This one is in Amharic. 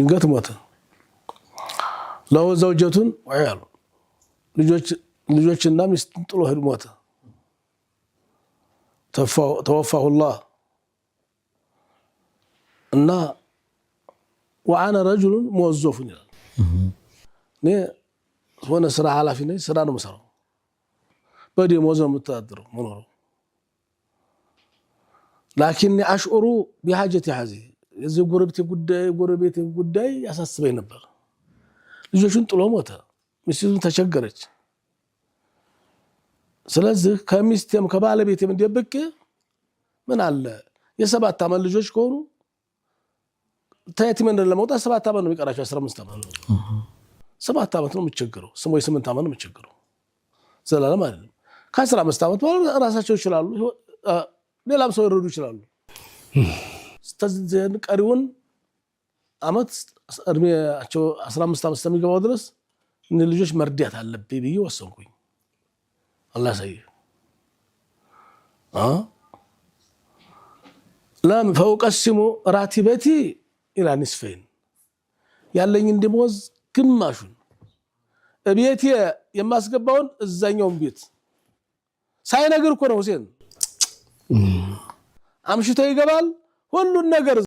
ድንገት ሞተ። ለው ዘውጀቱን ወያሉ ልጆችና ሚስቱን ጥሎ ሄዶ ሞተ። توفاه الله እና وانا رجل موظف ይላል እኔ ሆነ ስራ ኃላፊ ነኝ ስራ ነው የምሰራው በደሞዝ ነው የምተዳደረው መኖር لكني اشعر بحاجه هذه የዚህ ጎረቤቴ ጉዳይ ያሳስበኝ ነበር ልጆቹን ጥሎ ሞተ ሚስቱን ተቸገረች ስለዚህ ከሚስቴም ከባለቤቴም እንደብቅ ምን አለ የ7 አመት ልጆች ከሆኑ ታይት መንደር ለመውጣት 7 አመት ነው የሚቀራቸው 15 አመት ነው 7 አመት ነው የሚቸገረው ስሞይ 8 አመት ነው የሚቸገረው ዘላለም አይደለም ከ15 አመት በኋላ ራሳቸው ይችላሉ ሌላም ሰው ይረዱ ይችላሉ ስለዚህ ቀሪውን አመት እድሜያቸው 15 አመት እስከሚገባው ድረስ እነ ልጆች መርዳት አለብኝ ብዬ ወሰንኩኝ الله سيء لم فأقسم راتبتي إلى نصفين ያለኝ ደሞዝ ግማሹን እቤቴ የማስገባውን እዛኛውን ቤት ሳይነግር እኮ ነው ሁሴን አምሽቶ ይገባል ሁሉን ነገር